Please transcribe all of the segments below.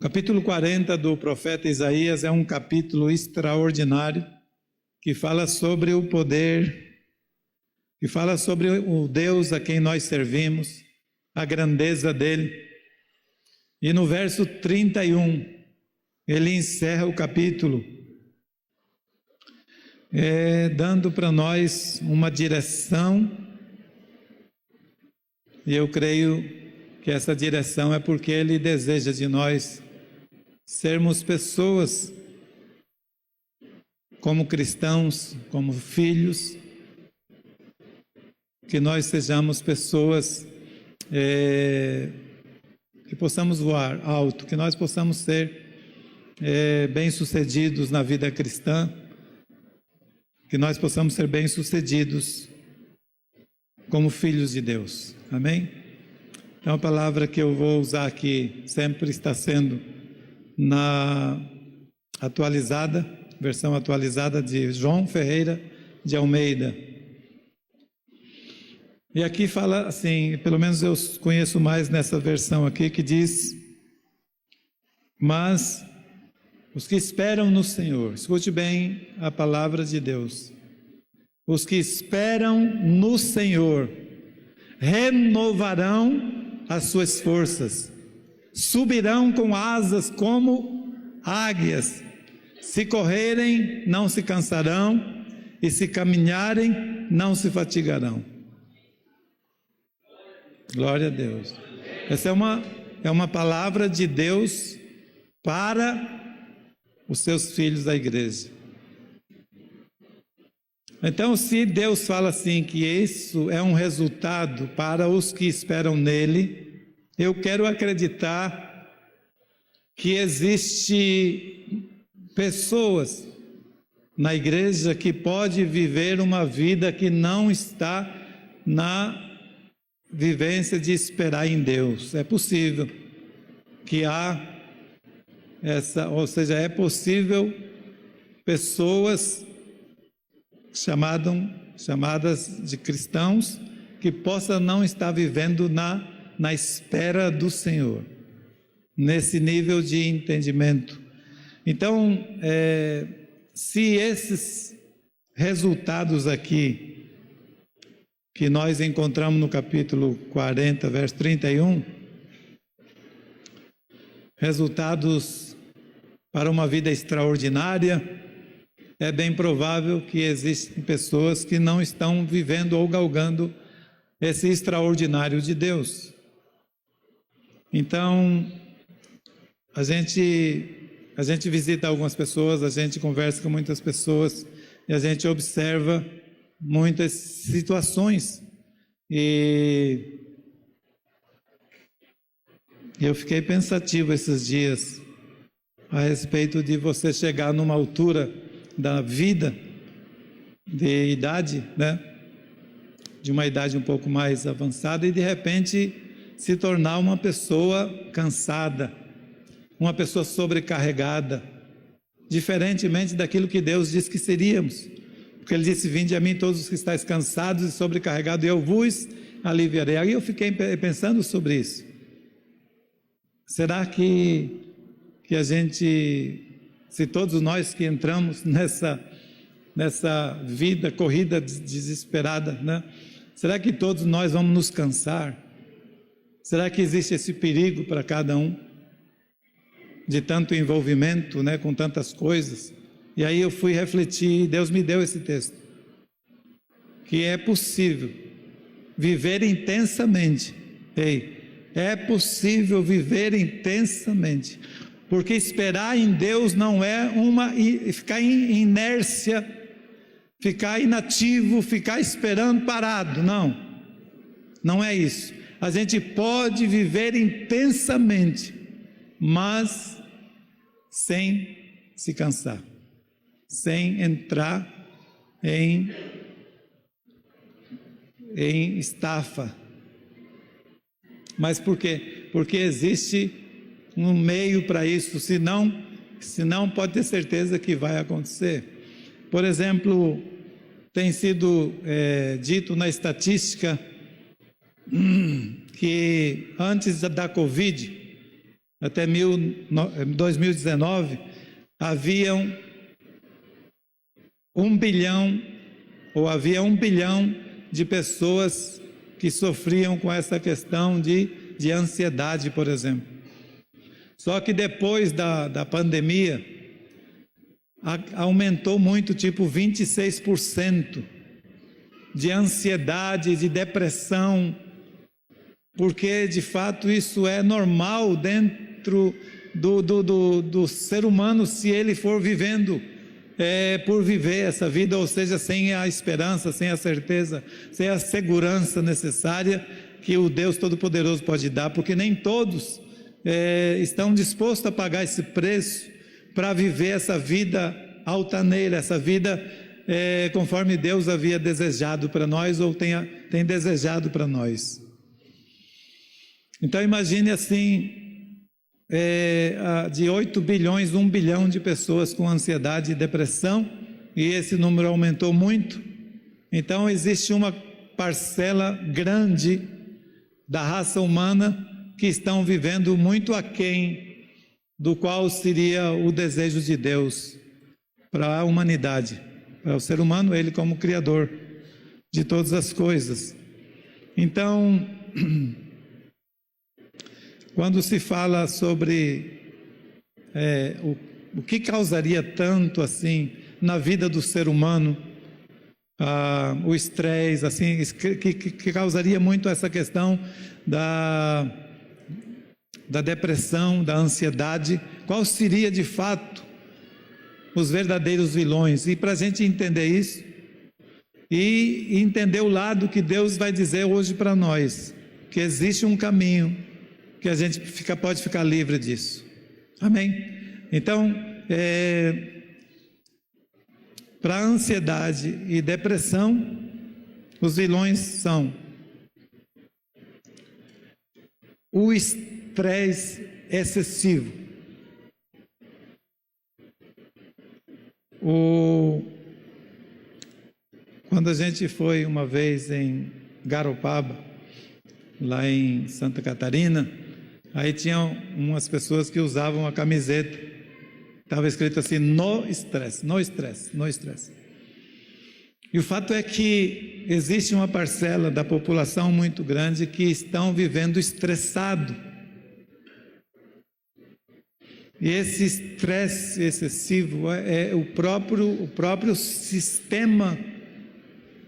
Capítulo 40 do profeta Isaías é um capítulo extraordinário que fala sobre o poder, que fala sobre o Deus a quem nós servimos, a grandeza dele. E no verso 31, ele encerra o capítulo, dando para nós uma direção, e eu creio que essa direção é porque ele deseja de nós sermos pessoas como cristãos, como filhos, que nós sejamos pessoas que possamos voar alto, que nós possamos ser bem-sucedidos na vida cristã, que nós possamos ser bem-sucedidos como filhos de Deus. Amém? Então a palavra que eu vou usar aqui sempre está sendo na atualizada, versão atualizada de João Ferreira de Almeida. E aqui fala assim, pelo menos eu conheço mais nessa versão aqui, que diz: mas os que esperam no Senhor, escute bem a palavra de Deus, os que esperam no Senhor renovarão as suas forças, subirão com asas como águias, se correrem não se cansarão, e se caminharem não se fatigarão. Glória a Deus. Essa é uma palavra de Deus para os seus filhos da igreja. Então, se Deus fala assim, que isso é um resultado para os que esperam nele, eu quero acreditar que existe pessoas na igreja que pode viver uma vida que não está na vivência de esperar em Deus. É possível que há é possível pessoas chamadas de cristãos que possam não estar vivendo na espera do Senhor, nesse nível de entendimento. Então, se esses resultados aqui, que nós encontramos no capítulo 40, verso 31, resultados para uma vida extraordinária, é bem provável que existem pessoas que não estão vivendo ou galgando esse extraordinário de Deus. Então, a gente visita algumas pessoas, a gente conversa com muitas pessoas e a gente observa muitas situações. E eu fiquei pensativo esses dias a respeito de você chegar numa altura da vida, de idade, né? De uma idade um pouco mais avançada, e de repente se tornar uma pessoa cansada, uma pessoa sobrecarregada, diferentemente daquilo que Deus disse que seríamos. Porque Ele disse: vinde a mim todos os que estáis cansados e sobrecarregados, e eu vos aliviarei. Aí eu fiquei pensando sobre isso. Será que a gente, se todos nós que entramos nessa vida, corrida desesperada, né? Será que todos nós vamos nos cansar? Será que existe esse perigo para cada um? De tanto envolvimento, né, com tantas coisas. E aí eu fui refletir, e Deus me deu esse texto, que é possível viver intensamente. É possível viver intensamente, porque esperar em Deus não é ficar em inércia, ficar inativo, ficar esperando parado, não é isso. A gente pode viver intensamente, mas sem se cansar, sem entrar em estafa. Mas por quê? Porque existe um meio para isso, senão pode ter certeza que vai acontecer. Por exemplo, tem sido dito na estatística que antes da Covid, até 2019, haviam 1 bilhão, ou havia 1 bilhão de pessoas que sofriam com essa questão de ansiedade, por exemplo. Só que depois da pandemia, aumentou muito, tipo 26% de ansiedade, de depressão, porque de fato isso é normal dentro do ser humano, se ele for vivendo por viver essa vida, ou seja, sem a esperança, sem a certeza, sem a segurança necessária que o Deus Todo-Poderoso pode dar, porque nem todos estão dispostos a pagar esse preço para viver essa vida altaneira, essa vida conforme Deus havia desejado para nós, ou tem desejado para nós. Então imagine assim, de 8 bilhões, 1 bilhão de pessoas com ansiedade e depressão, e esse número aumentou muito. Então existe uma parcela grande da raça humana que estão vivendo muito aquém do qual seria o desejo de Deus para a humanidade, para o ser humano, ele como Criador de todas as coisas. Então, quando se fala sobre o que causaria tanto assim na vida do ser humano, o estresse, assim, que causaria muito essa questão da depressão, da ansiedade, qual seria de fato os verdadeiros vilões? E para a gente entender isso, e entender o lado que Deus vai dizer hoje para nós, que existe um caminho, que a gente pode ficar livre disso. Amém? Então, para ansiedade e depressão, os vilões são o estresse excessivo, quando a gente foi uma vez em Garopaba, lá em Santa Catarina, aí tinham umas pessoas que usavam a camiseta, estava escrito assim: no estresse, no estresse, no estresse. E o fato é que existe uma parcela da população muito grande que estão vivendo estressado. E esse estresse excessivo é o próprio sistema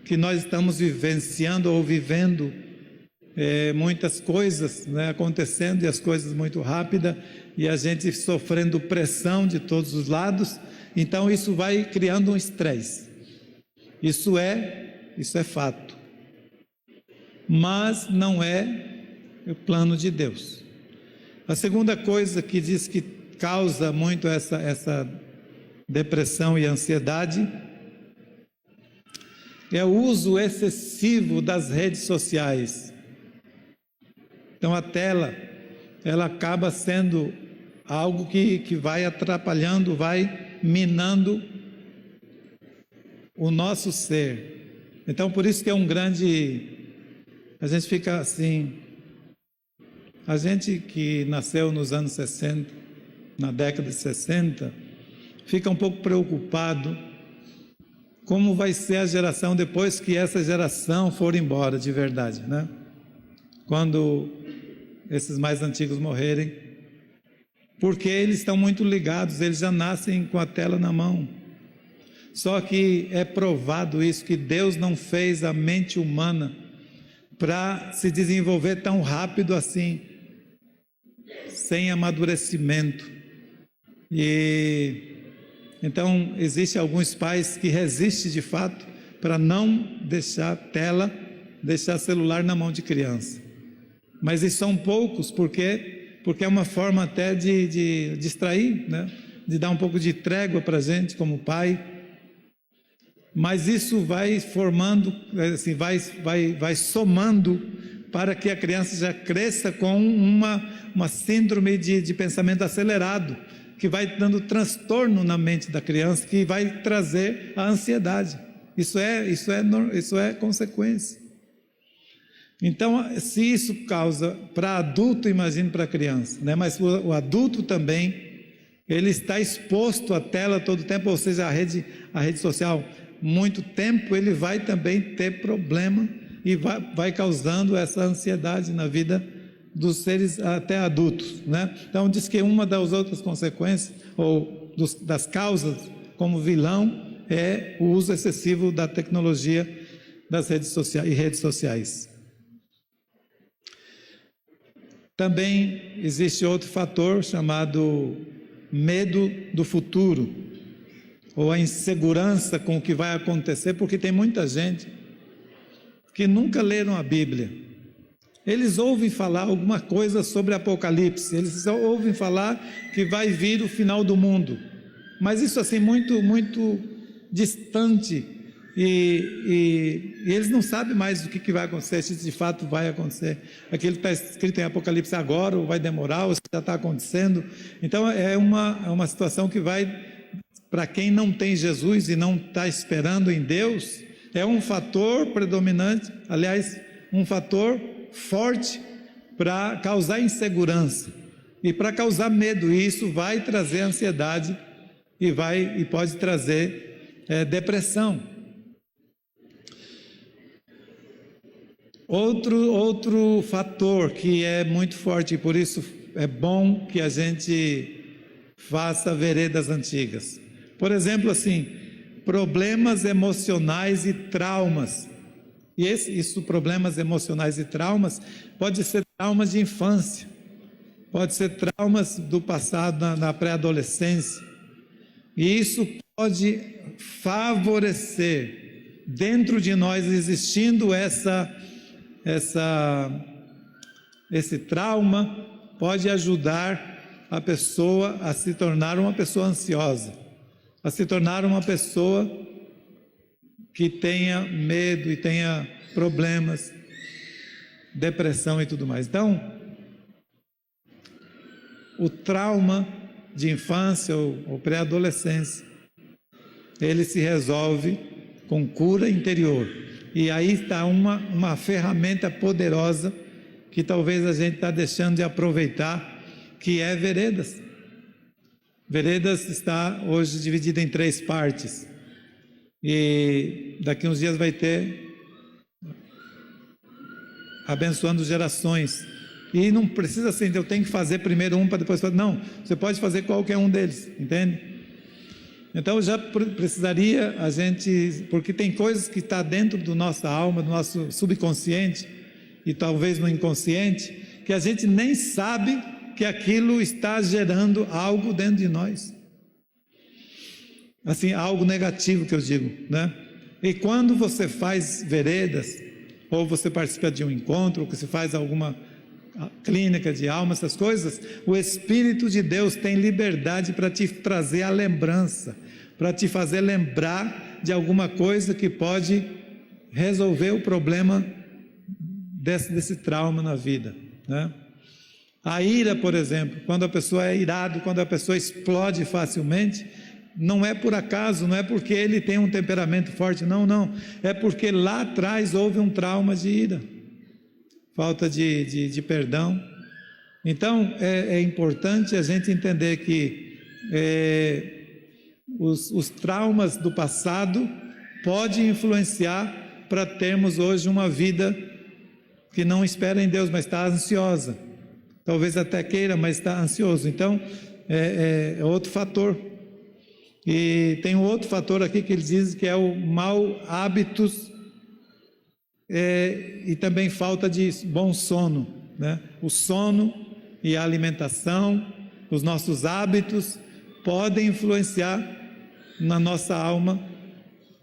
que nós estamos vivenciando ou vivendo, muitas coisas, né, acontecendo, e as coisas muito rápidas, e a gente sofrendo pressão de todos os lados. Então isso vai criando um estresse. Isso é fato, mas não é o plano de Deus. A segunda coisa que diz que causa muito essa depressão e ansiedade é o uso excessivo das redes sociais. Então a tela, ela acaba sendo algo que vai atrapalhando, vai minando o nosso ser. Então por isso que é um grande... A gente fica assim... A gente que nasceu nos anos 60, na década de 60, fica um pouco preocupado como vai ser a geração depois que essa geração for embora de verdade, né? Quando esses mais antigos morrerem, porque eles estão muito ligados, eles já nascem com a tela na mão. Só que é provado isso, que Deus não fez a mente humana para se desenvolver tão rápido assim, sem amadurecimento. E então existem alguns pais que resistem de fato para não deixar tela, deixar celular na mão de criança. Mas eles são poucos, porque é uma forma até de distrair, né? De dar um pouco de trégua para a gente como pai. Mas isso vai formando, assim, vai somando para que a criança já cresça com uma síndrome de pensamento acelerado, que vai dando transtorno na mente da criança, que vai trazer a ansiedade. Isso é consequência. Então, se isso causa para adulto, imagine para criança, né? Mas o adulto também, ele está exposto à tela todo o tempo, ou seja, a rede social, muito tempo, ele vai também ter problema e vai causando essa ansiedade na vida dos seres até adultos, né? Então diz que uma das outras consequências, ou das causas como vilão, é o uso excessivo da tecnologia das redes sociais e redes sociais. Também existe outro fator chamado medo do futuro, ou a insegurança com o que vai acontecer, porque tem muita gente que nunca leram a Bíblia. Eles ouvem falar alguma coisa sobre Apocalipse, eles ouvem falar que vai vir o final do mundo, mas isso assim muito, muito distante, e eles não sabem mais o que vai acontecer, se de fato vai acontecer, aquilo que está escrito em Apocalipse agora, ou vai demorar, ou se já está acontecendo. Então é uma situação que vai, para quem não tem Jesus e não está esperando em Deus, é um fator predominante, aliás, um fator forte para causar insegurança e para causar medo, e isso vai trazer ansiedade e pode trazer depressão. Outro fator que é muito forte, e por isso é bom que a gente faça veredas antigas. Por exemplo, assim, problemas emocionais e traumas. E problemas emocionais e traumas, pode ser traumas de infância, pode ser traumas do passado na pré-adolescência. E isso pode favorecer, dentro de nós existindo esse trauma, pode ajudar a pessoa a se tornar uma pessoa ansiosa, a se tornar uma pessoa que tenha medo e tenha problemas, depressão e tudo mais. Então, o trauma de infância ou pré-adolescência, ele se resolve com cura interior. E aí está uma ferramenta poderosa que talvez a gente está deixando de aproveitar, que é Veredas. Veredas está hoje dividida em 3 partes. E daqui uns dias vai ter Abençoando Gerações. E não precisa assim, eu tenho que fazer primeiro um para depois fazer. Não, você pode fazer qualquer um deles, entende? Então já precisaria a gente, porque tem coisas que está dentro da nossa alma, do nosso subconsciente e talvez no inconsciente, que a gente nem sabe que aquilo está gerando algo dentro de nós. Assim, algo negativo que eu digo, né? E quando você faz veredas, ou você participa de um encontro, ou que você faz alguma clínica de alma, essas coisas, o Espírito de Deus tem liberdade para te trazer a lembrança, para te fazer lembrar de alguma coisa que pode resolver o problema desse trauma na vida, né? A ira, por exemplo, quando a pessoa é irado, quando a pessoa explode facilmente, não é por acaso, não é porque ele tem um temperamento forte, não, é porque lá atrás houve um trauma de ira, falta de perdão. Então é importante a gente entender que os traumas do passado podem influenciar para termos hoje uma vida que não espera em Deus, mas está ansiosa, talvez até queira, mas está ansioso. Então é outro fator. E tem um outro fator aqui que eles dizem que é o mau hábitos e também falta de bom sono, né? O sono e a alimentação, os nossos hábitos podem influenciar na nossa alma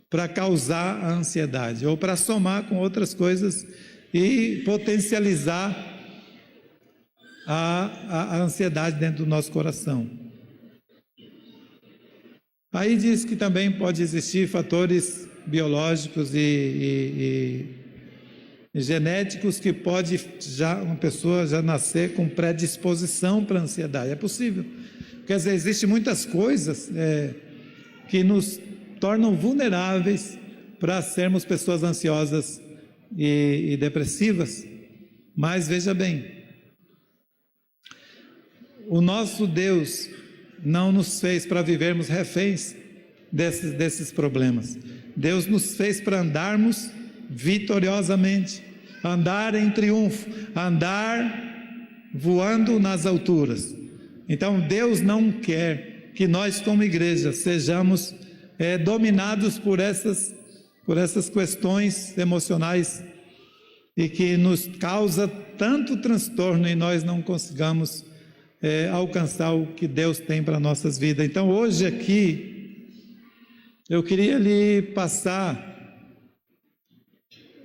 para causar a ansiedade ou para somar com outras coisas e potencializar a ansiedade dentro do nosso coração. Aí diz que também pode existir fatores biológicos e genéticos que pode uma pessoa já nascer com predisposição para a ansiedade. É possível. Quer dizer, existem muitas coisas que nos tornam vulneráveis para sermos pessoas ansiosas e depressivas. Mas veja bem, o nosso Deus não nos fez para vivermos reféns desses problemas. Deus nos fez para andarmos vitoriosamente, andar em triunfo, andar voando nas alturas. Então Deus não quer que nós como igreja sejamos dominados por essas questões emocionais e que nos causa tanto transtorno e nós não consigamos alcançar o que Deus tem para nossas vidas. Então hoje aqui eu queria lhe passar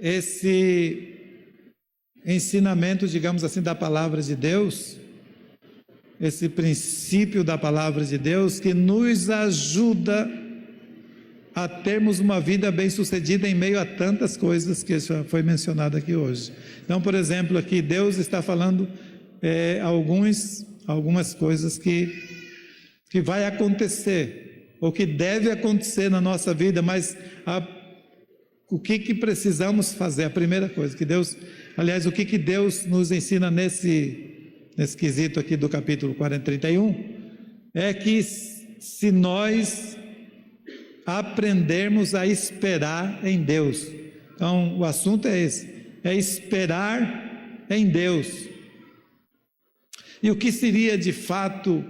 esse ensinamento, digamos assim, da palavra de Deus, esse princípio da palavra de Deus que nos ajuda a termos uma vida bem-sucedida em meio a tantas coisas que já foi mencionado aqui hoje. Então, por exemplo, aqui Deus está falando algumas coisas que vai acontecer, ou que deve acontecer na nossa vida, mas o que precisamos fazer? A primeira coisa que Deus, aliás, o que Deus nos ensina nesse quesito aqui do capítulo 31, é que se nós aprendermos a esperar em Deus. Então o assunto é esse, é esperar em Deus. E o que seria de fato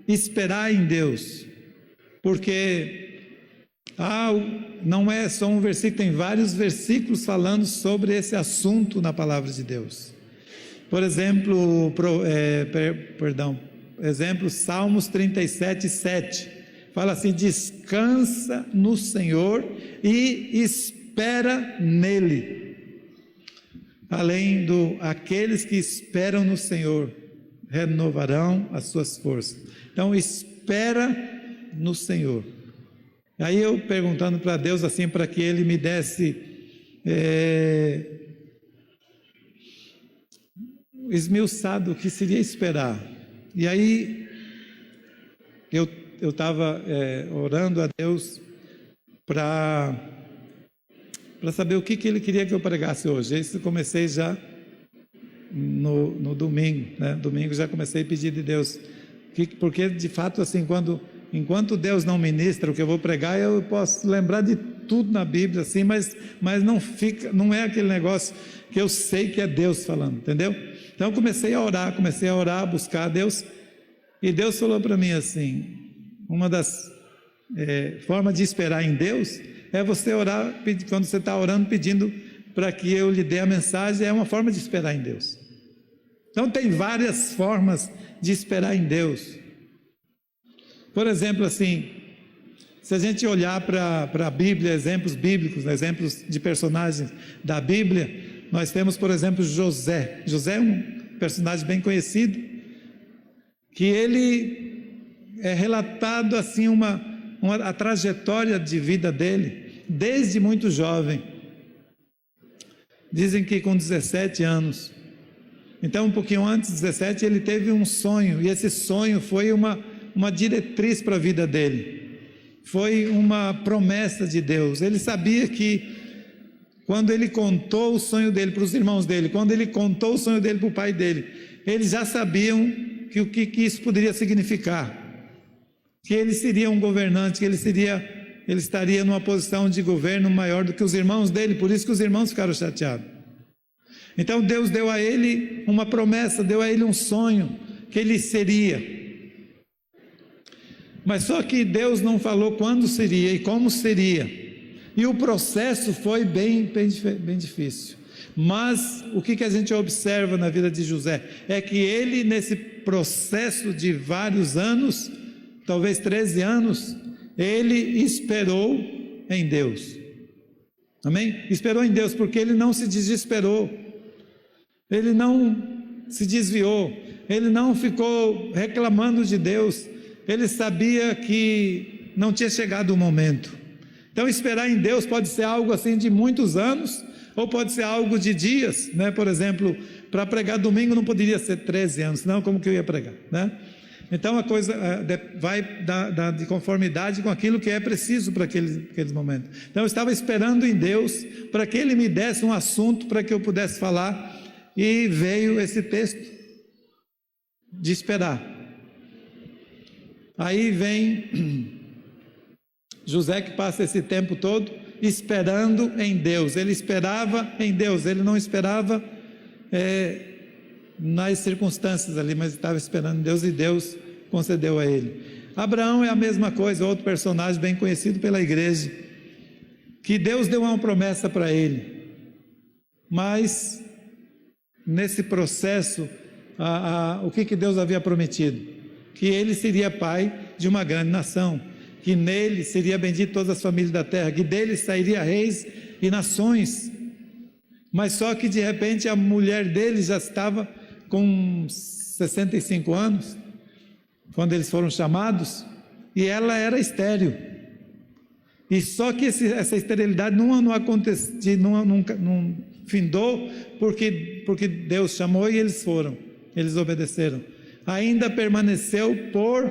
esperar em Deus? Porque não é só um versículo, tem vários versículos falando sobre esse assunto na palavra de Deus. Por exemplo, Salmos 37, 7, fala assim: descansa no Senhor e espera nele. Além aqueles que esperam no Senhor renovarão as suas forças. Então espera no Senhor. Aí eu perguntando para Deus assim, para que Ele me desse esmiuçado o que seria esperar. E aí eu estava orando a Deus para saber o que Ele queria que eu pregasse hoje. Isso eu comecei já no domingo, né? Domingo já comecei a pedir de Deus, porque de fato assim, enquanto Deus não ministra o que eu vou pregar, eu posso lembrar de tudo na Bíblia assim, mas não é aquele negócio que eu sei que é Deus falando, entendeu? Então comecei a orar, a buscar a Deus, e Deus falou para mim assim: uma das formas de esperar em Deus é você orar, quando você está orando pedindo para que eu lhe dê a mensagem, é uma forma de esperar em Deus. Então tem várias formas de esperar em Deus. Por exemplo, assim, se a gente olhar para a Bíblia, exemplos bíblicos, exemplos de personagens da Bíblia, nós temos, por exemplo, José. José é um personagem bem conhecido, que ele é relatado assim, a trajetória de vida dele, desde muito jovem. Dizem que com 17 anos. Então, um pouquinho antes de 17, ele teve um sonho, e esse sonho foi uma diretriz para a vida dele, foi uma promessa de Deus. Ele sabia que quando ele contou o sonho dele para os irmãos dele, quando ele contou o sonho dele para o pai dele, eles já sabiam o que isso poderia significar, que ele seria um governante, que ele estaria numa posição de governo maior do que os irmãos dele, por isso que os irmãos ficaram chateados. Então Deus deu a ele uma promessa, deu a ele um sonho, que ele seria. Mas só que Deus não falou quando seria e como seria, e o processo foi bem difícil. Mas o que a gente observa na vida de José é que ele, nesse processo de vários anos, talvez 13 anos, ele esperou em Deus. Amém? Esperou em Deus, porque ele não se desesperou, ele não se desviou, ele não ficou reclamando de Deus. Ele sabia que não tinha chegado o momento. Então esperar em Deus pode ser algo assim de muitos anos, ou pode ser algo de dias, né? Por exemplo, para pregar domingo não poderia ser 13 anos, senão como que eu ia pregar, né? Então a coisa vai de conformidade com aquilo que é preciso para aqueles momentos. Então eu estava esperando em Deus para que Ele me desse um assunto para que eu pudesse falar, e veio esse texto de esperar. Aí vem José, que passa esse tempo todo esperando em Deus. Ele esperava em Deus, ele não esperava nas circunstâncias ali, mas estava esperando em Deus, e Deus concedeu a ele. Abraão é a mesma coisa, outro personagem bem conhecido pela igreja, que Deus deu uma promessa para ele, mas nesse processo, o que Deus havia prometido? Que ele seria pai de uma grande nação, que nele seria bendito todas as famílias da terra, que dele sairia reis e nações. Mas só que de repente a mulher dele já estava com 65 anos, quando eles foram chamados, e ela era estéril. E só que essa esterilidade não aconteceu, não findou, porque Deus chamou e eles foram, eles obedeceram. Ainda permaneceu por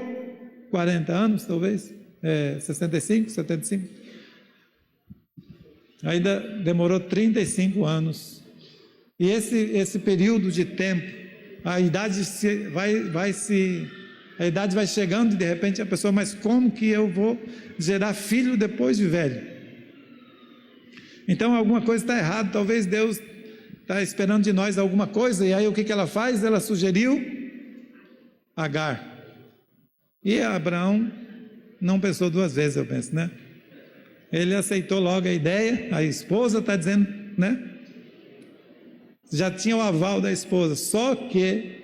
40 anos, talvez, 65, 75. Ainda demorou 35 anos. E esse período de tempo, a idade vai chegando, e de repente a pessoa, mas como que eu vou gerar filho depois de velho? Então alguma coisa está errada, talvez Deus está esperando de nós alguma coisa. E aí o que ela faz? Ela sugeriu Agar. E Abraão não pensou duas vezes, eu penso, né? Ele aceitou logo a ideia, a esposa está dizendo, né? Já tinha o aval da esposa, só que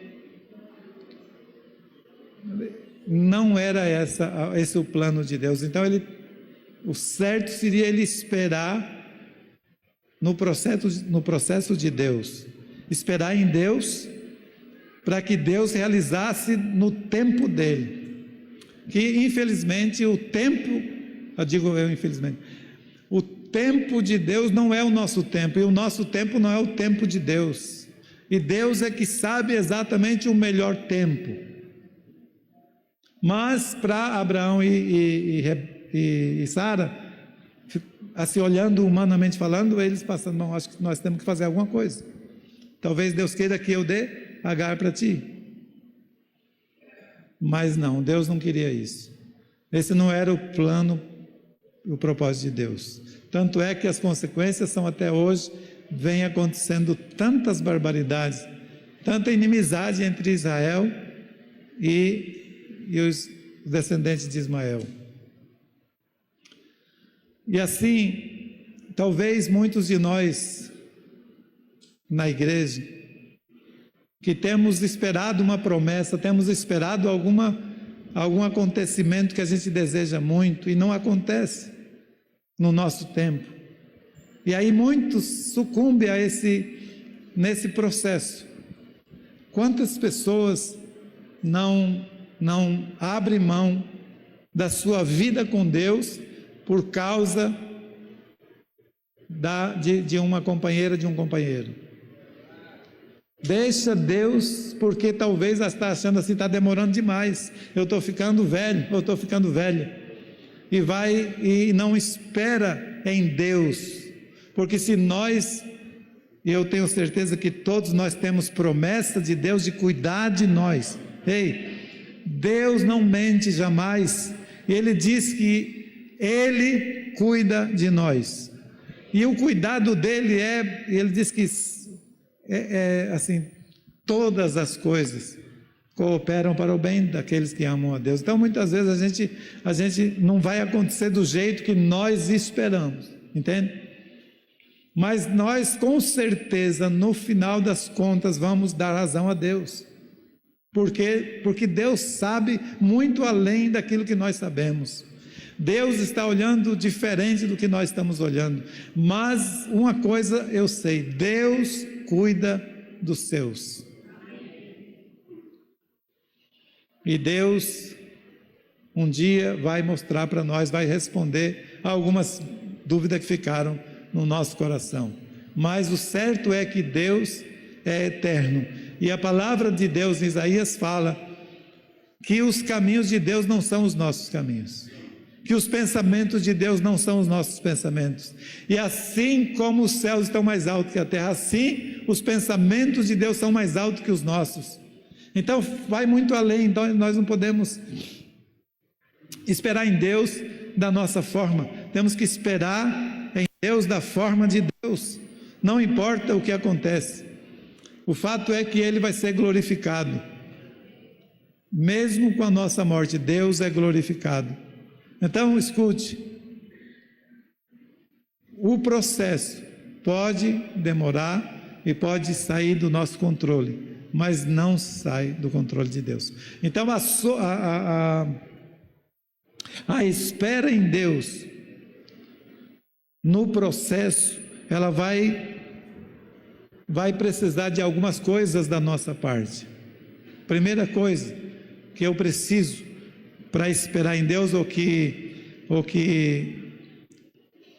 não era esse o plano de Deus. Então o certo seria ele esperar no processo de Deus, esperar em Deus, para que Deus realizasse no tempo dele, que infelizmente o tempo de Deus não é o nosso tempo, e o nosso tempo não é o tempo de Deus, e Deus é que sabe exatamente o melhor tempo. Mas para Abraão e Sara, assim, olhando humanamente falando, eles passando, não, acho que nós temos que fazer alguma coisa, talvez Deus queira que eu dê Agar para ti. Mas não, Deus não queria isso. Esse não era o plano, o propósito de Deus. Tanto é que as consequências são até hoje, vem acontecendo tantas barbaridades, tanta inimizade entre Israel e os descendentes de Ismael. E assim, talvez muitos de nós na igreja, que temos esperado uma promessa, temos esperado algum acontecimento que a gente deseja muito, e não acontece no nosso tempo. E aí muitos sucumbem nesse processo. Quantas pessoas não abrem mão da sua vida com Deus por causa de uma companheira, de um companheiro? Deixa Deus, porque talvez ela está achando assim, está demorando demais, eu estou ficando velho, eu estou ficando velha, e não espera em Deus, porque se nós, e eu tenho certeza que todos nós temos promessa de Deus de cuidar de nós. Ei, Deus não mente jamais, Ele diz que Ele cuida de nós, e o cuidado dele Ele diz que assim, todas as coisas cooperam para o bem daqueles que amam a Deus. Então muitas vezes a gente não vai acontecer do jeito que nós esperamos, entende? Mas nós com certeza no final das contas vamos dar razão a Deus, porque Deus sabe muito além daquilo que nós sabemos. Deus está olhando diferente do que nós estamos olhando, mas uma coisa eu sei: Deus cuida dos seus. E Deus um dia vai mostrar para nós, vai responder a algumas dúvidas que ficaram no nosso coração. Mas o certo é que Deus é eterno. E a palavra de Deus em Isaías fala que os caminhos de Deus não são os nossos caminhos, que os pensamentos de Deus não são os nossos pensamentos, e assim como os céus estão mais altos que a terra, assim os pensamentos de Deus são mais altos que os nossos. Então vai muito além. Então nós não podemos esperar em Deus da nossa forma, temos que esperar em Deus da forma de Deus, não importa o que acontece, o fato é que Ele vai ser glorificado, mesmo com a nossa morte, Deus é glorificado. Então escute, o processo pode demorar e pode sair do nosso controle, mas não sai do controle de Deus. Então a espera em Deus, no processo, ela vai precisar de algumas coisas da nossa parte. Primeira coisa que eu preciso para esperar em Deus, ou que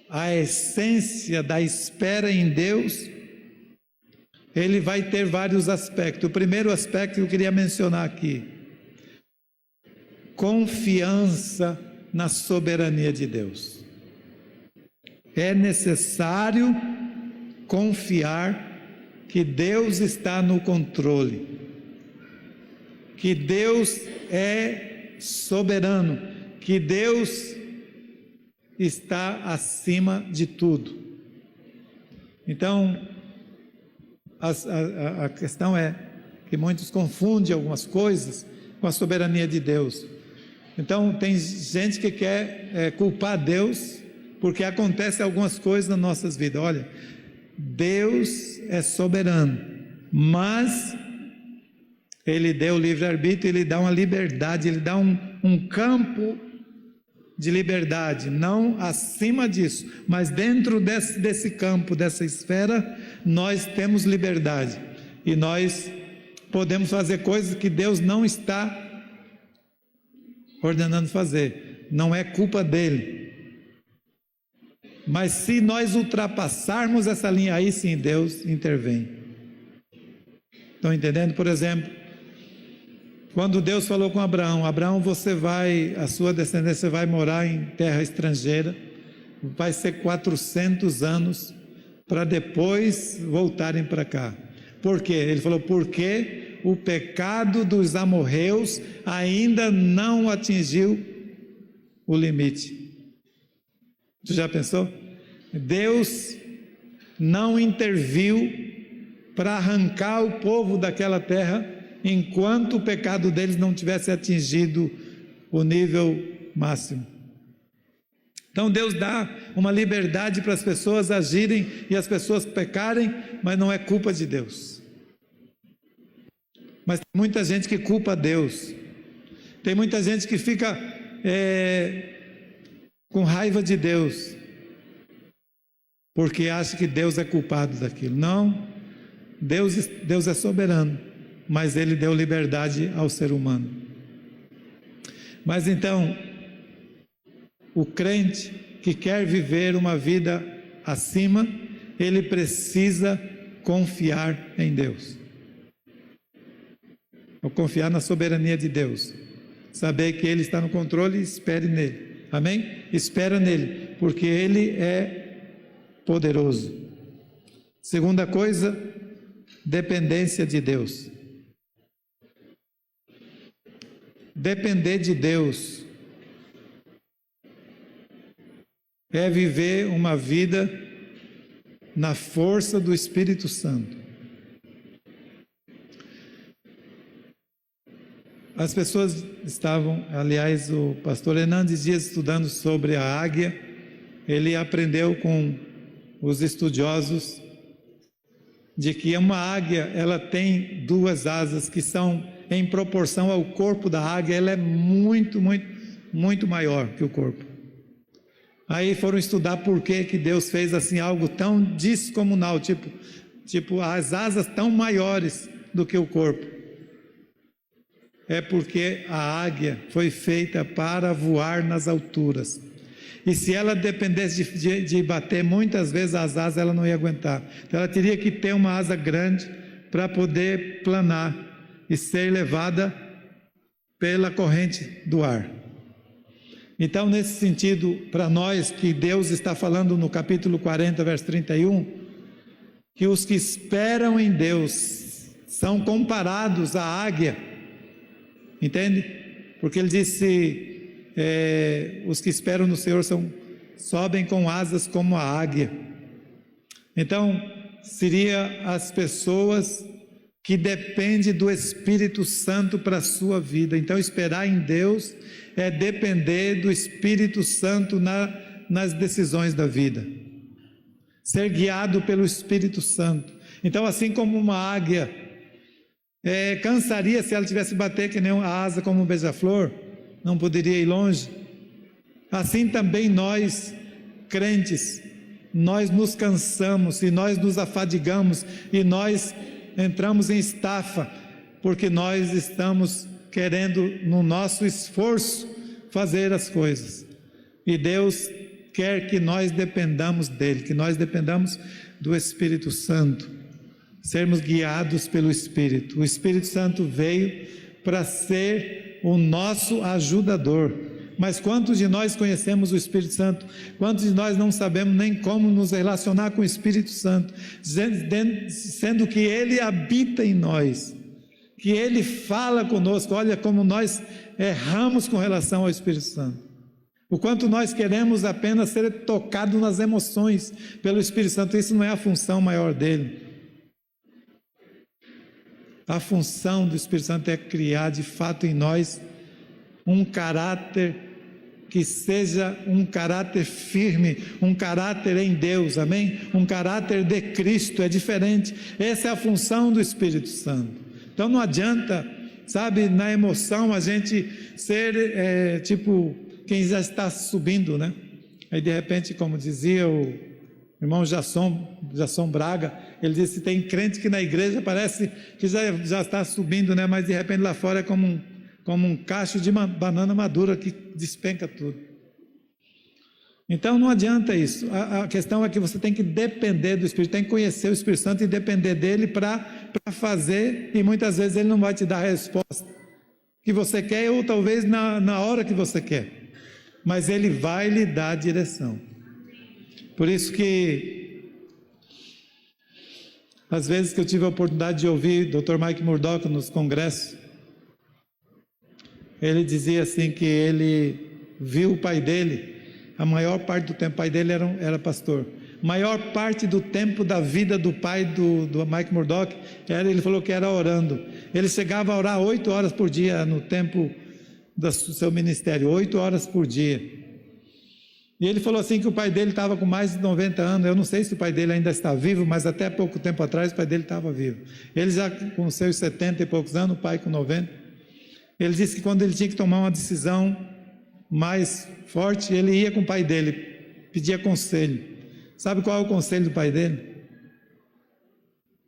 a essência da espera em Deus, ele vai ter vários aspectos. O primeiro aspecto que eu queria mencionar aqui: confiança na soberania de Deus. É necessário confiar que Deus está no controle, que Deus é soberano, que Deus está acima de tudo. Então, a questão é que muitos confundem algumas coisas com a soberania de Deus. Então tem gente que quer culpar Deus porque acontecem algumas coisas nas nossas vidas. Olha, Deus é soberano, mas Ele deu livre-arbítrio, Ele dá uma liberdade, Ele dá um campo de liberdade, não acima disso, mas dentro desse campo, dessa esfera, nós temos liberdade, e nós podemos fazer coisas que Deus não está ordenando fazer, não é culpa dele. Mas se nós ultrapassarmos essa linha, aí sim Deus intervém. Estão entendendo? Por exemplo, quando Deus falou com Abraão: Abraão, a sua descendência vai morar em terra estrangeira, vai ser 400 anos, para depois voltarem para cá. Por quê? Ele falou: porque o pecado dos amorreus ainda não atingiu o limite. Você já pensou? Deus não interviu para arrancar o povo daquela terra enquanto o pecado deles não tivesse atingido o nível máximo. Então Deus dá uma liberdade para as pessoas agirem e as pessoas pecarem, mas não é culpa de Deus. Mas tem muita gente que culpa Deus, tem muita gente que fica com raiva de Deus, porque acha que Deus é culpado daquilo. Não, Deus é soberano, mas Ele deu liberdade ao ser humano. Mas então, o crente que quer viver uma vida acima, ele precisa confiar em Deus, ou confiar na soberania de Deus, saber que Ele está no controle e espere nele. Amém? Espera nele, porque Ele é poderoso. Segunda coisa, dependência de Deus. Depender de Deus é viver uma vida na força do Espírito Santo. As pessoas estavam, aliás, o pastor Hernandes Dias, estudando sobre a águia. Ele aprendeu com os estudiosos de que uma águia, ela tem duas asas que são em proporção ao corpo da águia, ela é muito, muito, muito maior que o corpo. Aí foram estudar por que Deus fez assim algo tão descomunal, tipo as asas tão maiores do que o corpo. É porque a águia foi feita para voar nas alturas. E se ela dependesse de bater muitas vezes as asas, ela não ia aguentar. Então ela teria que ter uma asa grande para poder planar e ser levada pela corrente do ar. Então, nesse sentido, para nós que Deus está falando no capítulo 40, verso 31, que os que esperam em Deus são comparados à águia, entende? Porque ele disse, os que esperam no Senhor sobem com asas como a águia. Então, seria as pessoas que dependem do Espírito Santo para a sua vida. Então, esperar em Deus é depender do Espírito Santo nas decisões da vida, ser guiado pelo Espírito Santo. Então, assim como uma águia cansaria se ela tivesse bater que nem a asa como um beija-flor, não poderia ir longe. Assim também nós, crentes, nós nos cansamos e nós nos afadigamos e nós entramos em estafa, porque nós estamos querendo, no nosso esforço, fazer as coisas. E Deus quer que nós dependamos dEle, que nós dependamos do Espírito Santo, sermos guiados pelo Espírito. O Espírito Santo veio para ser o nosso ajudador. Mas quantos de nós conhecemos o Espírito Santo? Quantos de nós não sabemos nem como nos relacionar com o Espírito Santo, sendo que Ele habita em nós, que Ele fala conosco? Olha como nós erramos com relação ao Espírito Santo. O quanto nós queremos apenas ser tocados nas emoções pelo Espírito Santo. Isso não é a função maior dele. A função do Espírito Santo é criar de fato em nós um caráter que seja um caráter firme, um caráter em Deus, amém? Um caráter de Cristo, é diferente. Essa é a função do Espírito Santo. Então não adianta, sabe, na emoção a gente ser tipo quem já está subindo, né? Aí de repente, como dizia o irmão Jasson Braga, ele disse, tem crente que na igreja parece que já está subindo, né? Mas de repente lá fora é como um cacho de banana madura que despenca tudo. Então não adianta isso. A questão é que você tem que depender do Espírito, tem que conhecer o Espírito Santo e depender dele para fazer, e muitas vezes ele não vai te dar a resposta que você quer, ou talvez na hora que você quer, mas ele vai lhe dar a direção. Por isso que às vezes que eu tive a oportunidade de ouvir o Dr. Mike Murdock nos congressos, ele dizia assim que ele viu o pai dele, a maior parte do tempo, o pai dele era pastor, maior parte do tempo da vida do pai do Mike Murdock, ele falou que era orando. Ele chegava a orar 8 horas por dia no tempo do seu ministério, 8 horas por dia. E ele falou assim que o pai dele estava com mais de 90 anos, eu não sei se o pai dele ainda está vivo, mas até pouco tempo atrás o pai dele estava vivo. Ele já com seus 70 e poucos anos, o pai com 90. Ele disse que quando ele tinha que tomar uma decisão mais forte, ele ia com o pai dele, pedia conselho. Sabe qual é o conselho do pai dele?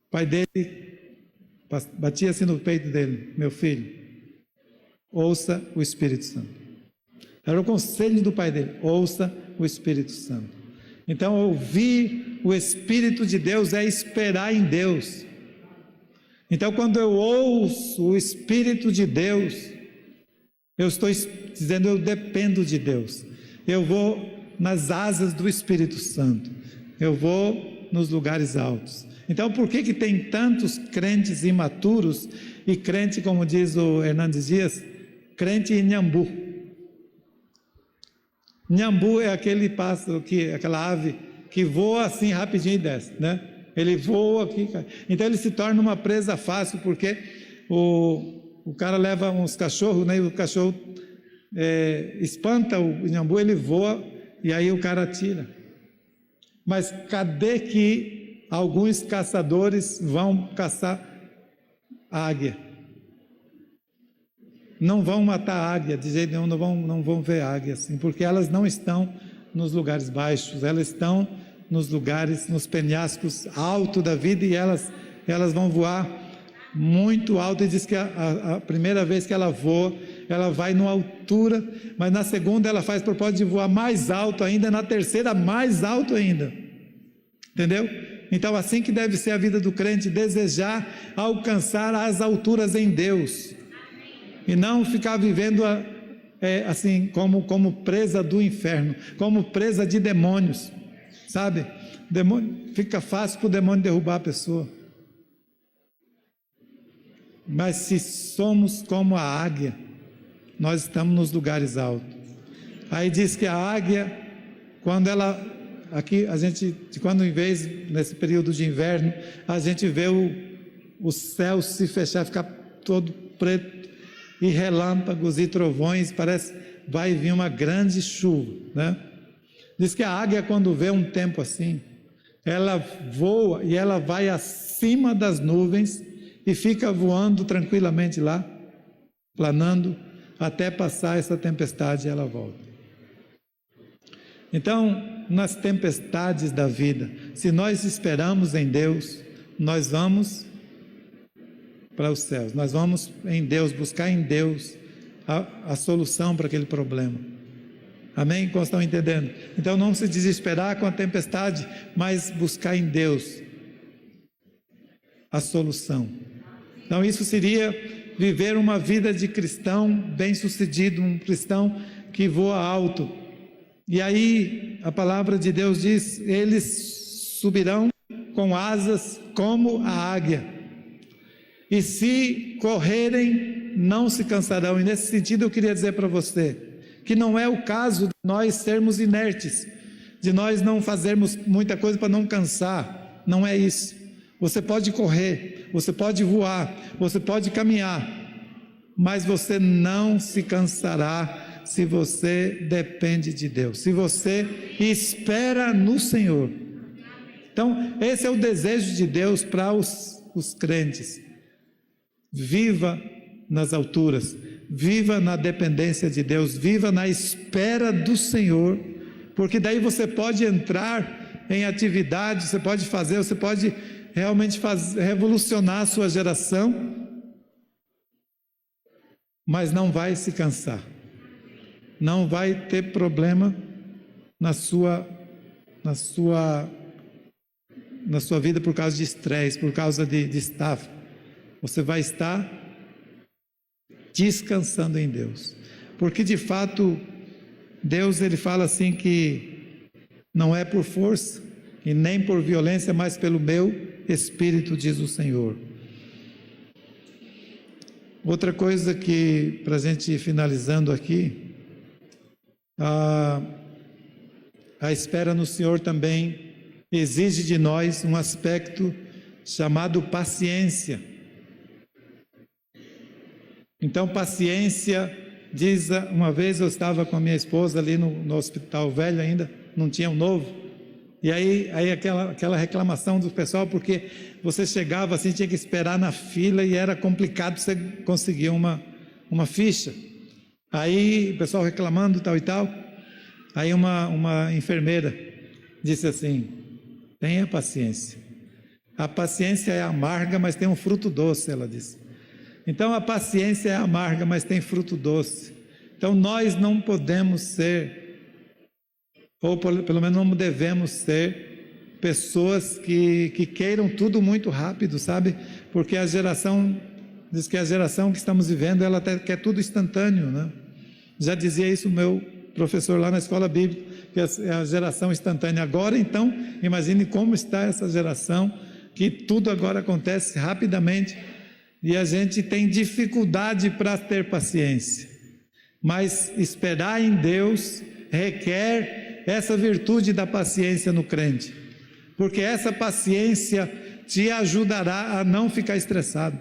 O pai dele batia assim no peito dele, meu filho, ouça o Espírito Santo. Era o conselho do pai dele, ouça o Espírito Santo. Então, ouvir o Espírito de Deus é esperar em Deus. Então, quando eu ouço o Espírito de Deus, eu estou dizendo, eu dependo de Deus. Eu vou nas asas do Espírito Santo. Eu vou nos lugares altos. Então, por que tem tantos crentes imaturos e crente, como diz o Hernandes Dias, crente em Nhambu? Nhambu é aquele pássaro, aquela ave que voa assim rapidinho e desce, né? Ele voa aqui, então ele se torna uma presa fácil, porque o cara leva uns cachorros, né, e o cachorro espanta o Nhambu, ele voa e aí o cara atira. Mas cadê que alguns caçadores vão caçar a águia? Não vão matar a águia, de jeito nenhum, não vão ver a águia assim, porque elas não estão nos lugares baixos, elas estão nos lugares, nos penhascos altos da vida, e elas vão voar muito alto. E diz que a primeira vez que ela voa, ela vai numa altura, mas na segunda ela faz propósito de voar mais alto ainda, na terceira mais alto ainda, entendeu? Então assim que deve ser a vida do crente, desejar alcançar as alturas em Deus. e não ficar vivendo assim como presa do inferno, como presa de demônios, sabe? Fica fácil para o demônio derrubar a pessoa. Mas se somos como a águia, nós estamos nos lugares altos. Aí diz que a águia, quando ela, aqui a gente, quando em vez, nesse período de inverno, a gente vê o céu se fechar, ficar todo preto, e relâmpagos e trovões, parece vai vir uma grande chuva, né? Diz que a águia, quando vê um tempo assim, ela voa e ela vai acima das nuvens e fica voando tranquilamente lá, planando, até passar essa tempestade e ela volta. Então, nas tempestades da vida, se nós esperamos em Deus, nós vamos para os céus, nós vamos em Deus, buscar em Deus a solução para aquele problema. Amém? Como estão entendendo? Então não se desesperar com a tempestade, mas buscar em Deus a solução. Então isso seria viver uma vida de cristão bem-sucedido, um cristão que voa alto. E aí a palavra de Deus diz: eles subirão com asas como a águia, e se correrem não se cansarão. E nesse sentido eu queria dizer para você que não é o caso de nós sermos inertes, de nós não fazermos muita coisa para não cansar. Não é isso. Você pode correr, você pode voar, você pode caminhar, mas você não se cansará se você depende de Deus, se você espera no Senhor. Então esse é o desejo de Deus para os crentes. Viva nas alturas, viva na dependência de Deus, viva na espera do Senhor, porque daí você pode entrar em atividade, você pode fazer, você pode realmente revolucionar a sua geração, mas não vai se cansar, não vai ter problema na sua vida por causa de estresse, por causa de estafa. Você vai estar descansando em Deus, porque de fato Deus, ele fala assim que não é por força e nem por violência, mas pelo meu Espírito, diz o Senhor. Outra coisa que, para a gente ir finalizando aqui, a espera no Senhor também exige de nós um aspecto chamado paciência. Então, paciência, diz, uma vez eu estava com a minha esposa ali no hospital velho ainda, não tinha um novo, e aí aquela reclamação do pessoal, porque você chegava assim, tinha que esperar na fila e era complicado você conseguir uma ficha. Aí o pessoal reclamando tal e tal, aí uma enfermeira disse assim: tenha paciência, a paciência é amarga, mas tem um fruto doce, ela disse. Então a paciência é amarga, mas tem fruto doce. Então nós não podemos ser, ou pelo menos não devemos ser, pessoas que queiram tudo muito rápido, sabe? Porque a geração, diz que a geração que estamos vivendo, ela até quer tudo instantâneo, né? Já dizia isso o meu professor lá na escola bíblica, que é a geração instantânea. Agora então, imagine como está essa geração, que tudo agora acontece rapidamente, e a gente tem dificuldade para ter paciência. Mas esperar em Deus requer essa virtude da paciência no crente, porque essa paciência te ajudará a não ficar estressado,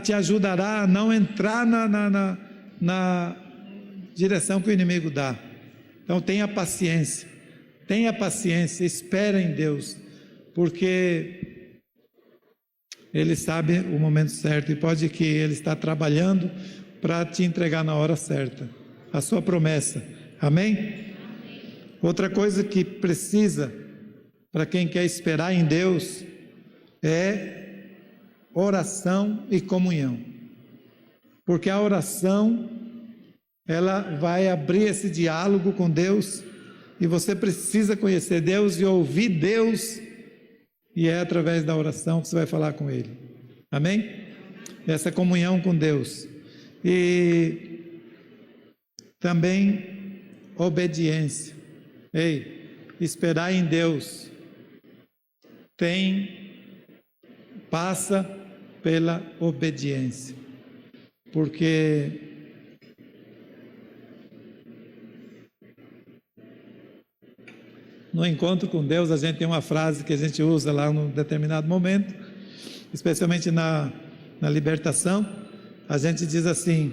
te ajudará a não entrar na direção que o inimigo dá. Então tenha paciência, espera em Deus, porque Ele sabe o momento certo, e pode que Ele está trabalhando para te entregar na hora certa a sua promessa. Amém? Outra coisa que precisa, para quem quer esperar em Deus, é oração e comunhão, porque a oração, ela vai abrir esse diálogo com Deus, e você precisa conhecer Deus e ouvir Deus, e é através da oração que você vai falar com Ele. Amém? essa comunhão com Deus. E também obediência. Esperar em Deus passa pela obediência, porque no encontro com Deus a gente tem uma frase que a gente usa lá num determinado momento, especialmente na libertação. A gente diz assim: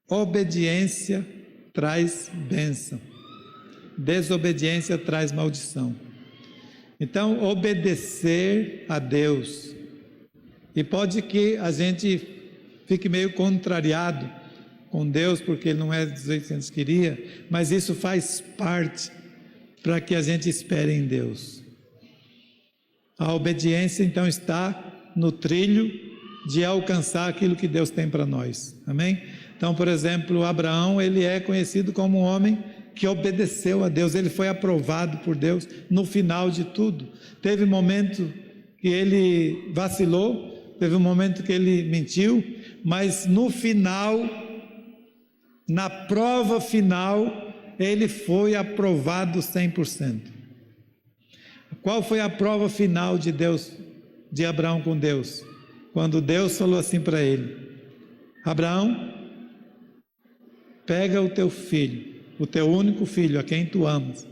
obediência traz bênção, desobediência traz maldição. Então, obedecer a Deus, e pode que a gente fique meio contrariado com Deus, porque Ele não é do jeito que a gente queria, mas isso faz parte para que a gente espere em Deus. A obediência, então, está no trilho de alcançar aquilo que Deus tem para nós, amém? Então, por exemplo, Abraão, ele é conhecido como um homem que obedeceu a Deus, ele foi aprovado por Deus no final de tudo. Teve momento que ele vacilou, teve um momento que ele mentiu, mas no final, na prova final, ele foi aprovado 100%. Qual foi a prova final de Deus, de Abraão com Deus? Quando Deus falou assim para ele: Abraão, pega o teu filho, o teu único filho, a quem tu amas,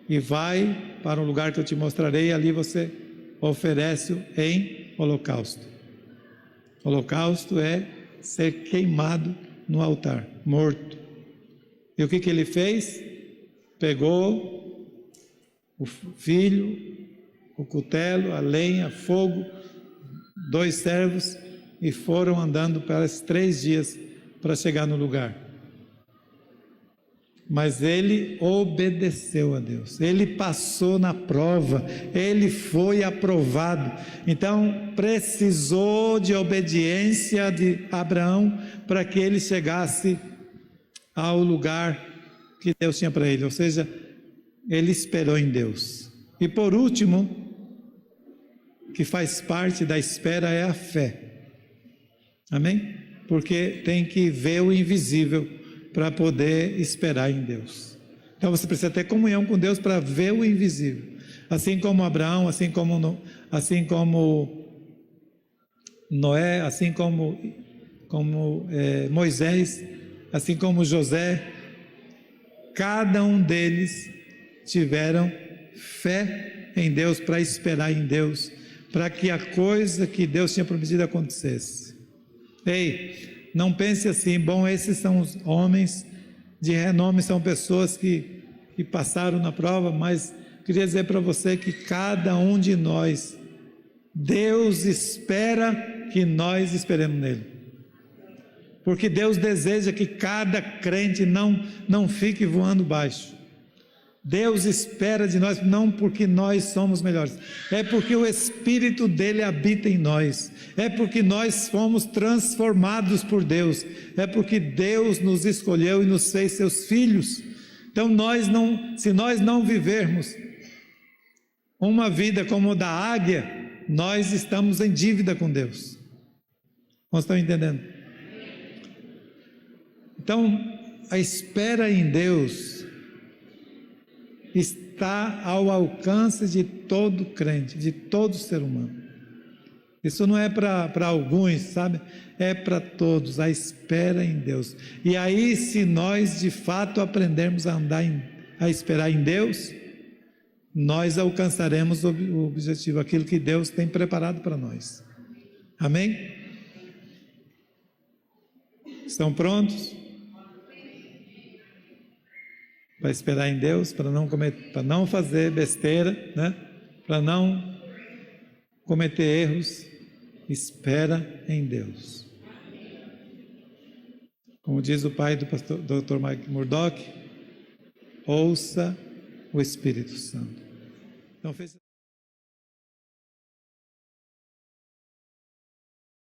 e vai para um lugar que eu te mostrarei, e ali você oferece-o em holocausto. Holocausto é ser queimado no altar, morto. E o que ele fez? Pegou o filho, o cutelo, a lenha, fogo, 2 servos, e foram andando pelos 3 dias para chegar no lugar. Mas ele obedeceu a Deus, ele passou na prova, ele foi aprovado. Então precisou de obediência de Abraão para que ele chegasse ao lugar que Deus tinha para ele, ou seja, ele esperou em Deus. E por último, que faz parte da espera, é a fé, amém? Porque tem que ver o invisível para poder esperar em Deus. Então você precisa ter comunhão com Deus para ver o invisível. Assim como Abraão, assim como Noé, assim como Moisés, assim como José, cada um deles tiveram fé em Deus para esperar em Deus, para que a coisa que Deus tinha prometido acontecesse. Não pense assim: bom, esses são os homens de renome, são pessoas que passaram na prova, mas queria dizer para você que cada um de nós, Deus espera que nós esperemos nele, porque Deus deseja que cada crente não fique voando baixo. Deus espera de nós, não porque nós somos melhores, é porque o Espírito dele habita em nós, é porque nós fomos transformados por Deus, é porque Deus nos escolheu e nos fez seus filhos. Então se nós não vivermos uma vida como a da águia, nós estamos em dívida com Deus. Vocês estão entendendo? Então a espera em Deus está ao alcance de todo crente, de todo ser humano. Isso não é para alguns, sabe? É para todos, a espera em Deus. E aí, se nós de fato aprendermos a esperar em Deus, nós alcançaremos o objetivo, aquilo que Deus tem preparado para nós. Amém? Estão prontos? Para esperar em Deus, para não fazer besteira, né? Para não cometer erros, espera em Deus. Como diz o pai do pastor Dr. Mike Murdock, ouça o Espírito Santo. Então,